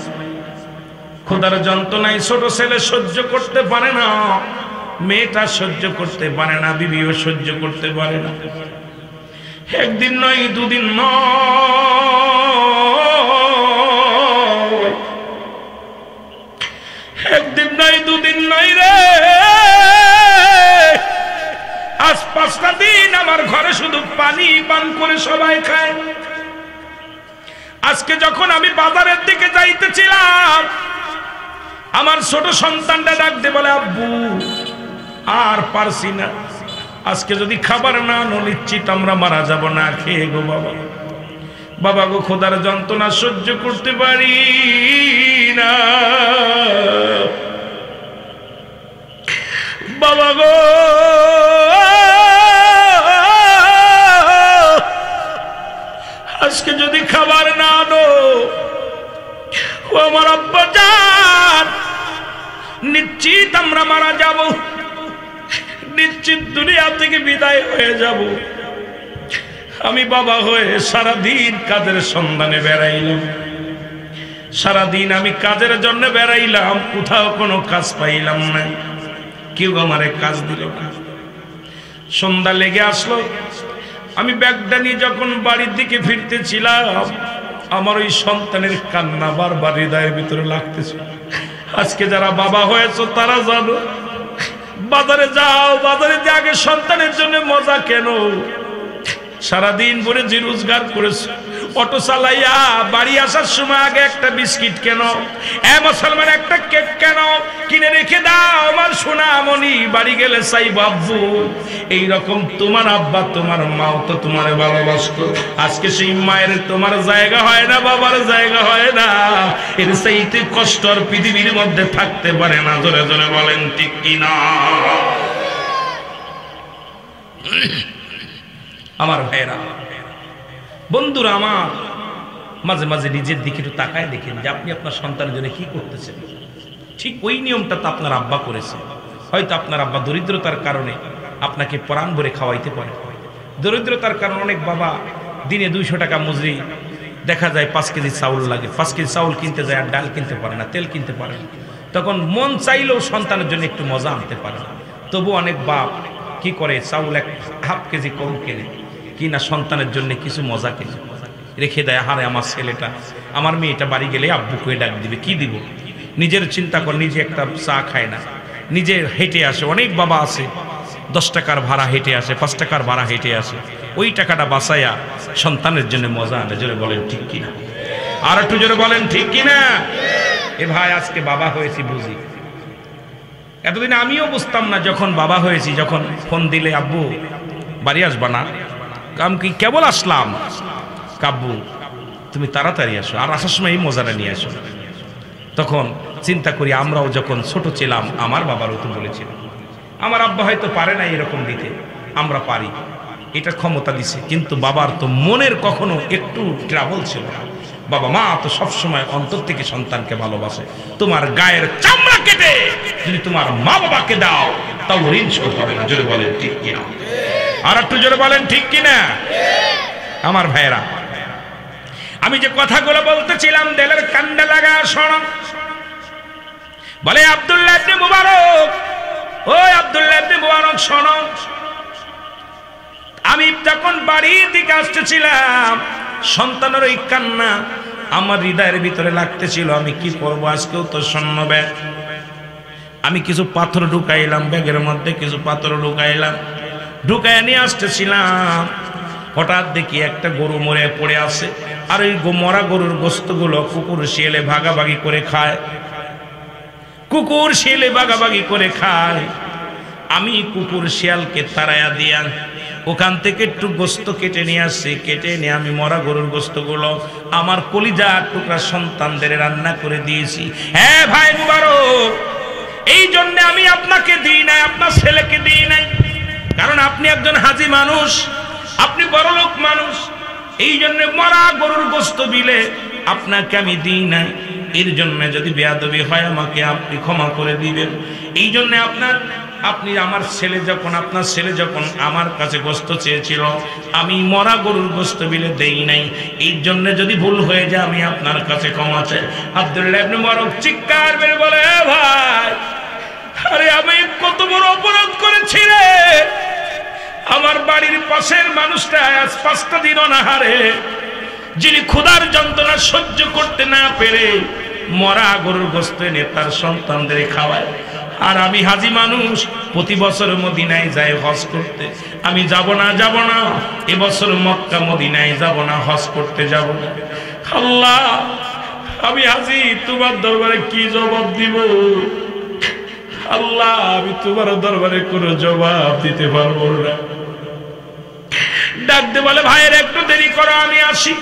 ক্ষুধার যন্ত্রণায় ছোট ছেলে সহ্য করতে পারে না, মেয়েটা সহ্য করতে পারে না, বিবিও সহ্য করতে পারে না। একদিন নয়, দুদিন নয়, একদিন নয়, দুদিন নয় রে, আজ 5টা দিন আমার ঘরে শুধু পানি পান করে সবাই খায়। আজকে যখন আমি বাজারের দিকে যাইতেছিলাম, আমার ছোট সন্তানটা ডাক দিয়ে বলে, আব্বু আর পারছি না, আজকে যদি খাবার না আনো নিশ্চিত আমরা মারা যাব না খেয়ে গো বাবা। বাবা গো, খোদার যন্ত্রণা সহ্য করতে পারি না বাবা গো। আজকে যদি খাবার না আনো, ও আমার আব্বা জান, নিশ্চিত আমরা মারা যাব, নিশ্চিত দুনিয়া থেকে বিদায় হয়ে যাব। আমি বাবা হয়ে সারাদিন কাজের সন্ধানে বেড়াইলাম, সারাদিন আমি কাজের জন্য বেড়াইলাম, কোথাও কোনো কাজ পাইলাম না, কেউ আমারে কাজ দিল না। সন্ধ্যা লেগে আসলো, আমি ব্যাগটা নিয়ে যখন বাড়ির দিকে ফিরতেছিলাম, আমার ওই সন্তানের কান্না বারবার হৃদয়ের ভিতরে লাগতেছে। আজকে যারা বাবা হয়েছে তারা জানো, বাজারে যাও, বাজারে যে আগে সন্তানের জন্য মজা কেন, সারাদিন ভরে যে রোজগার করেছে, অটো চালাইয়া বাড়ি আসার সময় আগে একটা বিস্কিট কেন, মুসলমান একটা কেক কেন কিনে রেখে দাও আমার সোনামণি, বাড়ি গেলে চাই বাব্বু। এইরকম তোমার আব্বা তোমার মাও তো তোমার ভালোবাসতো, আজকে সেই মায়ের তোমার জায়গা হয় না, বাবার জায়গা হয় না। এর চাইতে কষ্ট আর পৃথিবীর মধ্যে থাকতে পারে না। জোরে জোরে বলেন ঠিক কিনা? আমার ভাইরা, বন্ধুরা আমার, মাঝে মাঝে নিজের দিকে একটু তাকায় দেখেন যে আপনি আপনার সন্তানের জন্য কি করতেছেন। ঠিক ওই নিয়মটা তো আপনার আব্বা করেছে। হয়তো আপনার আব্বা দরিদ্রতার কারণে আপনাকে প্রাণ ভরে খাওয়াইতে পারে। দরিদ্রতার কারণে অনেক বাবা দিনে 200 টাকা মজুরি, দেখা যায় 5 কেজি চাউল লাগে, 5 কেজি চাউল কিনতে যায় আর ডাল কিনতে পারে না, তেল কিনতে পারে না। তখন মন চাইলেও সন্তানের জন্য একটু মজা আনতে পারে না। তবু অনেক বাপ কি করে, চাউল 1/2 কেজি কম কেনে, কিনা সন্তানের জন্য কিছু মজা কিনে রেখে দেয়। হারে আমার ছেলেটা, আমার মেয়েটা বাড়ি গেলে আব্বুকে ডাক দিবে, কি দিব? নিজের চিন্তা করে নিজে একটা চা খায় না, নিজে হেঁটে আসে। অনেক বাবা আছে 10 টাকার ভাড়া হেঁটে আসে, 5 টাকার ভাড়া হেঁটে আসে, ওই টাকাটা বাঁচাইয়া সন্তানের জন্য মজা আনে। জোরে বলেন ঠিক কিনা? আর একটু জোরে বলেন ঠিক কিনা? এ ভাই, আজকে বাবা হয়েছি বুঝি। এতদিন আমিও বুঝতাম না, যখন বাবা হয়েছি, যখন ফোন দিলে আব্বু বাড়ি আসবা না, আমি কি কেবল আসলাম, কাব্বু তুমি তাড়াতাড়ি আসো, আর আসার সময় এই মজাটা নিয়ে আসো। তখন চিন্তা করি, আমরাও যখন ছোট ছিলাম আমার বাবারও তো বলেছিল। আমার আব্বা হয়তো পারে না এরকম দিতে, আমরা পারি, এটা ক্ষমতা দিছে। কিন্তু বাবার তো মনের কখনো একটু ট্রাবল ছিল না। বাবা মা তো সবসময় অন্তর থেকে সন্তানকে ভালোবাসে। তোমার গায়ের চামড়া কেটে যদি তোমার মা বাবাকে দাও, তাও ঋণ শোধ হবে না। জোরে বলেন ঠিক কিনা? আর একটু জোরে বলেন ঠিক কিনা? আমার ভাইয়েরা, আমি যে কথাগুলো বলতেছিলাম দেলের কান্দে লাগা শোনো। বলে আব্দুল্লাহ ইবনে মুবারক, ওই আব্দুল্লাহ ইবনে মুবারক শোনো, আমি যখন বাড়ির দিকে আসতেছিলাম, সন্তানের ওই কান্না আমার হৃদয়ের ভিতরে লাগতেছিল। আমি কি করবো, আজকেও তো শূন্য ব্যাগ। আমি কিছু পাথর ঢুকাইলাম ব্যাগের মধ্যে, কিছু পাথর ঢুকাইলাম, ঢুকাই নিয়ে আসতেছিলাম। হঠাৎ দেখি একটা গরু মরে পড়ে আছে, আর ওই মরা গরুর গোস্তগুলো কুকুর শিয়ালে ভাগাভাগি করে খায়, কুকুর শিয়ালে ভাগাভাগি করে খায়। আমি কুকুর শিয়ালকে তাড়াইয়া দিয়া ওখান থেকে একটু গোস্ত কেটে নিয়ে আসছি। কেটে নিয়ে আমি মরা গরুর গোস্তগুলো আমার কলিজার টুকরা সন্তানদের রান্না করে দিয়েছি। হ্যাঁ ভাই মুবারক, এই জন্য আমি আপনাকে দিই নাই, আপনার ছেলেকে দিই নাই, কারণ আপনি একজন হাজি মানুষ, আপনি বড়লোক মানুষ, এই জন্য মরা গরুর গোশত দিলে আপনাকে আমি দিই না। এর জন্য যদি বেয়াদবি হয় আমাকে আপনি ক্ষমা করে দিবেন। এই জন্য আপনি আমার ছেলে যখন আপনার ছেলে যখন আমার কাছে গোশত চেয়েছিল, আমি মরা গরুর গোশত বিলে দেই নাই। এই জন্য যদি ভুল হয়ে যায় আমি আপনার কাছে ক্ষমা চাই। আব্দুল্লাহ ইবনে মুবারক চিৎকার করে বলে, ভাই আরে আমি কত বড় অপরাধ করেছি রে। আমার বাড়ির পাশের মানুষটা আজ 5টা দিন অনাহারে, যিনি ক্ষুধার যন্ত্রণা সহ্য করতে না পেরে মরা গরুর গোশত এনে তার সন্তানদের খাওয়ায়। আর আমি হাজি মানুষ, প্রতি বছর মদিনায় যাই হজ করতে। আমি যাব না এবছর মক্কা মদিনায় যাব না, হজ করতে যাব না। আল্লাহ আমি হাজি, তোমার দরবারে কি জবাব দিব? আল্লাহ আমি তোমার দরবারে কোনো জবাব দিতে পারবো না। ডাকতে বলে, ভাইয়ের একটু দেরি করো, আমি আসি।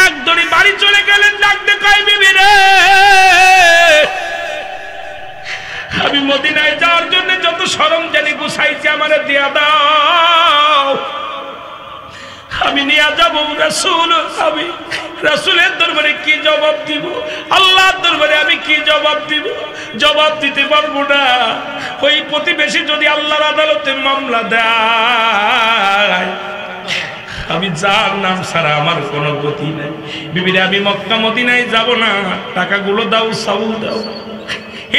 একদমই বাড়ি চলে গেলেন। ডাকতে কয়, বিবি রে আমি মদিনায় যাওয়ার জন্য যত সরঞ্জানি গুছাইছি আমারে দিয়া দাও, আমি নিয়ে যাব। আমি রাসূলের দরবারে কি জবাব দিব? আল্লাহর দরবারে আমি কি জবাব দিব? জবাব দিতে পারবো না। ওই প্রতিবেশী যদি আল্লাহর আদালতে মামলা দেয়, আমি যার নাম ছাড়া আমার কোনো গতি নেই। বিবিরে আমি মক্কা মদিনায় যাব না, টাকাগুলো দাও, চাউল দাও।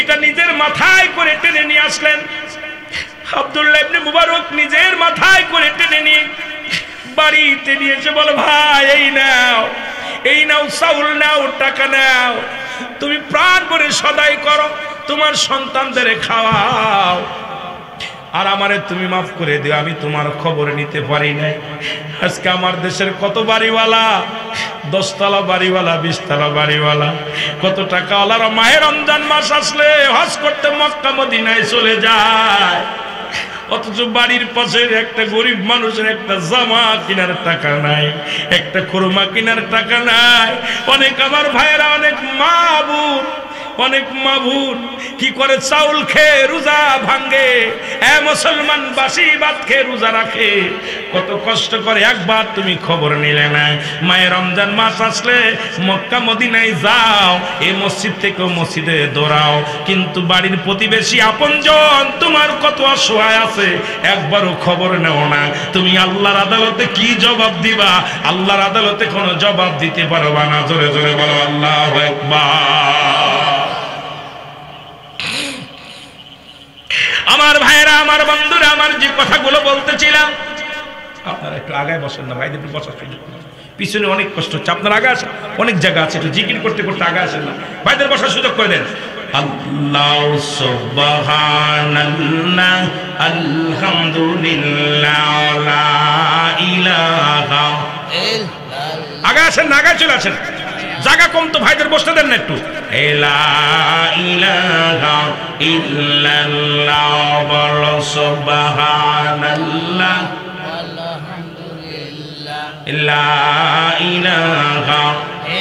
এটা নিজের মাথায় করে টেনে নিয়ে আসলেন। আব্দুল্লাহ ইবনে মুবারক নিজের মাথায় করে টেনে নিয়ে বাড়িতে নিয়ে এসে বলে, ভাই এই নাও চাউল নাও, টাকা নাও, তুমি প্রাণ করে সদাই করো, তোমার সন্তানদের খাওয়াও, আর আমারে তুমি মাফ করে দিও। আমি তোমার খবর নিতে পারি নাই। আজকে আমার দেশের কত বাড়িওয়ালা, 10 তলা বাড়িওয়ালা, 20 তলা বাড়িওয়ালা, কত টাকাওয়ালারা মাহে রমজান মাস আসলে হজ করতে মক্কা মদিনায় চলে যায়, অথচ বাড়ির পাশের একটা গরিব মানুষের একটা জামা কেনার টাকা নাই, একটা খুরমা কেনার টাকা নাই। অনেক আমার ভাইয়েরা, অনেক মা বোন কি করে চাউল খেয়ে রোজা ভাঙ্গে, মুসলমান বাসি ভাত খেয়ে রোজা রাখে, কত কষ্ট করে। একবার তুমি খবর নিলে না। মায়ের রমজান মাস আসলে মক্কা মদিনায় যাও, এই মসজিদ থেকে মসজিদে দৌড়াও, কিন্তু বাড়ির প্রতিবেশী আপনজন তোমার কত অসহায় আছে একবারও খবর নেও না। তুমি আল্লাহর আদালতে কি জবাব দিবা? আল্লাহর আদালতে কোনো জবাব দিতে পারবা না। জোরে জোরে বলো আল্লাহু আকবার। আমার ভাইয়েরা, আমার বন্ধুরা, আমার যে কথাগুলো বলতেছিলাম, আপনারা একটু আগায় বসেন না, ভাইদের একটু বসার সুযোগ, পিছনে অনেক কষ্ট হচ্ছে। আপনার আগে আসেন, অনেক জায়গা আছে, একটু জিকির করতে করতে আগে আসেন না, ভাইদের বসার সুযোগ করে দেন। আল্লাহ সুবহানাল্লাহ, আলহামদুলিল্লাহ, লা ইলাহা ইল্লাল্লাহ। আগে আসেন না, আগে চলে আসেন, জায়গা কম তো, ভাইদের বসতে দেন না একটু। লা ইলাহা ইল্লাল্লাহ, বলো সুবহানাল্লাহ, আলহামদুলিল্লাহ, লা ইলাহা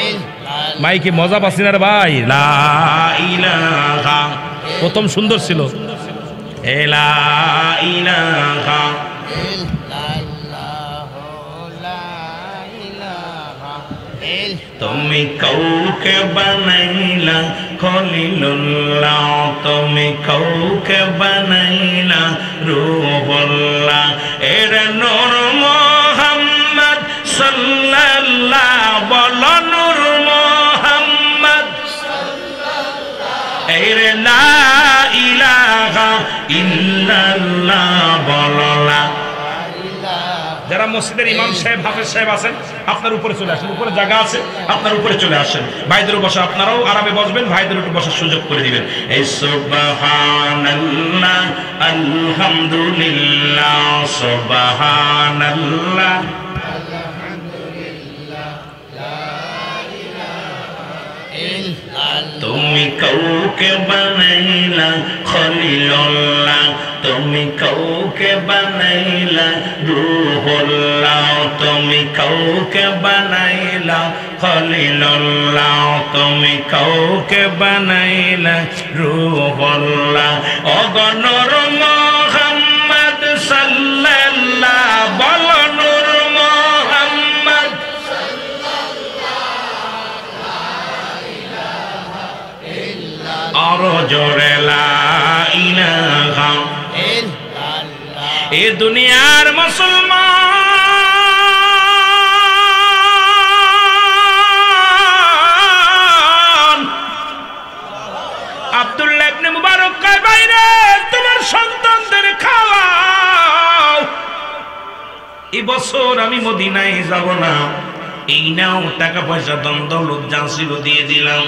ইল্লাল্লাহ। মাইকে মজা পাচ্ছি না রে ভাই। লা ইলাহা, প্রথম সুন্দর ছিল। লা ইলাহা তুমি কাউকে বানাইলা খলিলুল্লাহ, তুমি কাউকে বানাইলা রূহুল্লাহ, এর নূর মুহাম্মদ সাল্লাল্লাহ, বলো নূর মুহাম্মদ সাল্লাল্লাহ, এর লা ইলাহা ইল্লাল্লাহ, বলো লা। যারা মসজিদের ইমাম সাহেব, হাফেজ সাহেব আছেন, আপনার উপরে চলে আসেন, উপরে জায়গা আছে, আপনার উপরে চলে আসেন। ভাইদেরও বসা, আপনারাও আরামে বসবেন, ভাইদের একটু বসার সুযোগ করে দিবেন। এই সুবহানাল্লাহ, আলহামদুলিল্লাহ, সুবহানাল্লাহ, আলহামদুলিল্লাহ, লা ইলাহা ইল্লাল্লাহ। তুমি কাউকে বানাইলা খলিলুল্লাহ, তুমি কাউকে বানাইলা রূহুল্লাহ, তুমি কাউকে বানাইলা খলিলুল্লাহ, তুমি কাউকে বানাইলা রূহুল্লাহ, ওগো নূর মুহাম্মদ সাল্লাল্লাহু জোরে লা ইলাহা ইল্লাল্লাহ। এ দুনিয়ার মুসলমান, আব্দুল্লাহ ইবনে মুবারক কয় বাইরে তোমার সন্তানদের খাওয়াও, এই বছর আমি মদিনায় যাব না, এই নাও টাকা পয়সা ধন দৌলত যা ছিল দিয়ে দিলাম।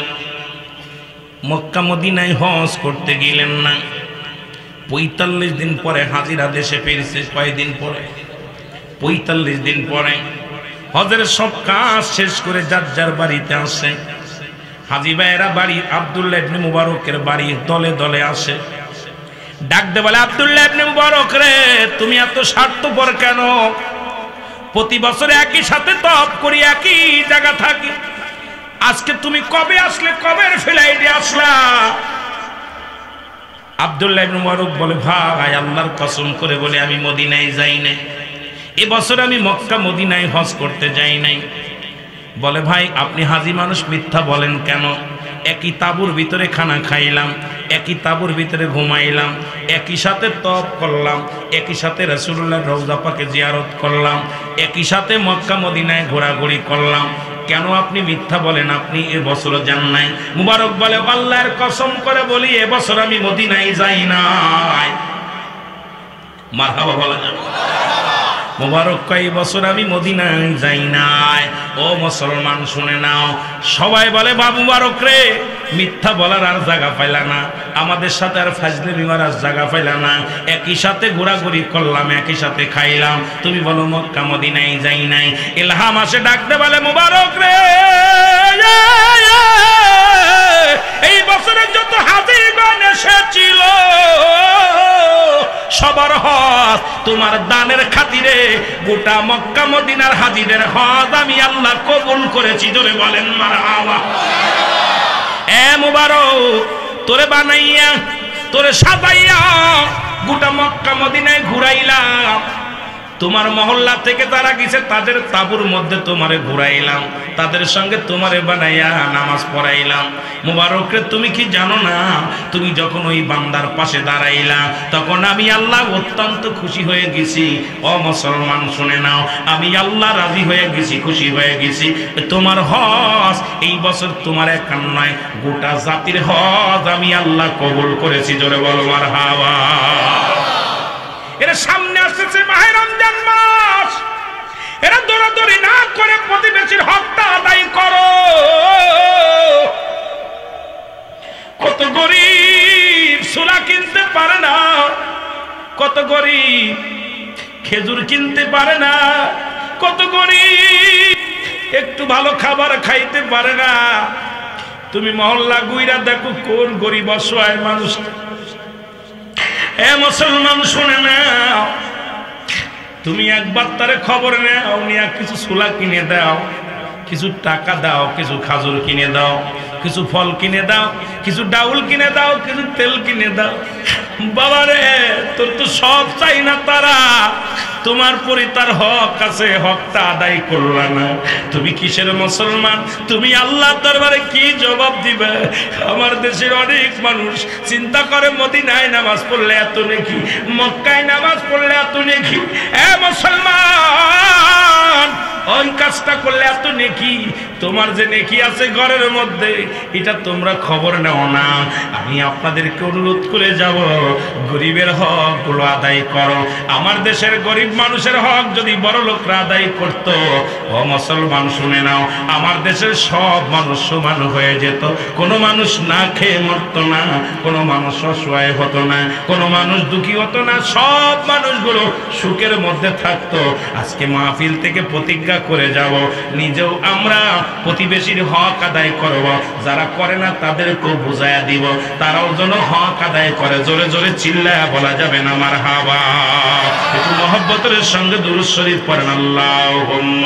মক্কা মদিনায় হজ করতে গেলেন না, ৪৫ দিন পরে হাজিরা দেশে ফিরছে। কয়দিন পরে? ৪৫ দিন পরে হজের সব কাজ শেষ করে যার যার বাড়িতে আসে। হাজি ভাইয়েরা বাড়ি আব্দুল্লাহ ইবনে মুবারকের বাড়ি দলে দলে আসে, ডাকতে বলে আব্দুল্লাহ ইবনে মুবারক রে, তুমি এত স্বার্থপর কেন? প্রতি বছরে একই সাথে তপ করি, একই জায়গা থাকি, আজকে তুমি কবে আসলে, কবে ফ্লাইটে আসলা? আব্দুল্লাহ ইবনে মুবারক বলে ভাই আল্লাহর কসম করে বলে আমি মদিনায় যাই নাই, এবছর আমি মক্কা মদিনায় হজ করতে যাই নাই। বলে ভাই আপনি হাজি মানুষ, মিথ্যা বলেন কেন? একই তাঁবুর ভিতরে খানা খাইলাম, একই তাঁবুর ভিতরে ঘুমাইলাম, একই সাথে তপ করলাম, একই সাথে রাসূলুল্লাহর রওজা পাকে জিয়ারত করলাম, একই সাথে মক্কা মদিনায় ঘোরাঘুরি করলাম, কেন আপনি মিথ্যা বলেন? আপনি এবছর যান নাই। মুবারক বলে আল্লাহর কসম করে বলি এবছর আমি মদিনায় যাই নাই। মারহাবা বলা যাবে? মুবারক কয় বছর আমি মদিনায় যাই নাই। ও মুসলমান শুনে নাও, সবাই বলে বাবু মুবারক রে মিথ্যা বলার আর জায়গা পাইলা না, আমাদের সাথে আর ফাজলামি করার জায়গা পাইলা না, একই সাথে ঘোরাঘুরি করলাম, একই সাথে খাইলাম, তুমি বলো মক্কা মদিনায় যাই নাই। ইলহাম আসে ডাকতে বলে মুবারক রে, এই বছরে যত হাজিগণ এসেছিল সবার হজ তোমার দানের খাতিরে, গোটা মক্কা মদিনার হাজিদের হজ আমি আল্লাহ কবুল করেছি। জোরে বলেন মারহাবা। এ মুবারক তোরে বানাইয়া তোরে সাজাইয়া গোটা মক্কা মদিনায় ঘুরাইলাম, তোমার মহল্লা থেকে যারা গেছে তাদের তাঁবুর মধ্যে তোমারে ঘুরাইলাম, তাদের সঙ্গে তোমারে বানাইয়া নামাজ পড়াইলাম। মুবারক রে তুমি কি জানো না, তুমি যখন ওই বান্দার পাশে দাঁড়াইলা তখন আমি আল্লাহ অত্যন্ত খুশি হয়ে গেছি। ও মুসলমান শুনে নাও, আমি আল্লাহ রাজি হয়ে গেছি, খুশি হয়ে গেছি। তোমার হজ এই বছর তোমার একা নয়, গোটা জাতির হজ আমি আল্লাহ কবুল করেছি। জোরে বলো মারহাবা। এরা সামনে আসতেছে মাহে রমজান মাস, এরা দৌড়াদৌড়ি না করে প্রতিবেশীর হকটা আদায় করো। কত গরিব ছোলা কিনতে পারে না, কত গরিব খেজুর কিনতে পারে না, কত গরিব একটু ভালো খাবার খাইতে পারে না। তুমি মহল্লা গুইরা দেখো কোন গরিব অসহায় মানুষ। এ মুসলমান শুনে নাও, তুমি একবার তারে খবর নাও, নিয়ে কিছু ছোলা কিনে দাও, কিছু টাকা দাও, কিছু খাজুর কিনে দাও, কিছু ফল কিনে দাও, কিছু ডাউল কিনে দাও, কিছু তেল কিনে দাও। বাবারে তোর তো সব চাই না, তারা তোমার পরি তার হক আছে, হকটা আদায় করলা না। তুমি কিসের মুসলমান? তুমি আল্লাহ দরবারে কি জবাব দিবে? আমার দেশের অনেক মানুষ চিন্তা করে মদিনায় নামাজ পড়লে এত নেকি, মক্কায় নামাজ পড়লে এত নেকি। এ মুসলমান ওই কাজটা করলে এত নেকি, তোমার যে নেকি আছে ঘরের মধ্যে এটা তোমরা খবর নাও না। আমি আপনাদেরকে অনুরোধ করে যাব, গরিবের হক গুলো আদায় করো। আমার দেশের গরিব মানুষের হক যদি বড় লোকরা আদায় করত, ও মুসলমান শুনে নাও, আমার দেশের সব মানুষ সমান হয়ে যেত। কোনো মানুষ না খেয়ে মরতো না, কোনো মানুষ অসহায় হতো না, কোনো মানুষ দুঃখী হতো না, সব মানুষগুলো সুখের মধ্যে থাকতো। আজকে মাহফিল থেকে প্রতিজ্ঞা করে যাব, নিজেও আমরা প্রতিবেশীর হক আদায় করব, যারা করে না তাদেরকেও বুঝাইয়া দিব, তারাও যেন হক আদায় করে। জোরে জোরে চিল্লায়া বলা যাবে না মারহাবা। একটু মহব্বতের সঙ্গে দুরূদ শরীফ পড়েন আল্লাহুম্মা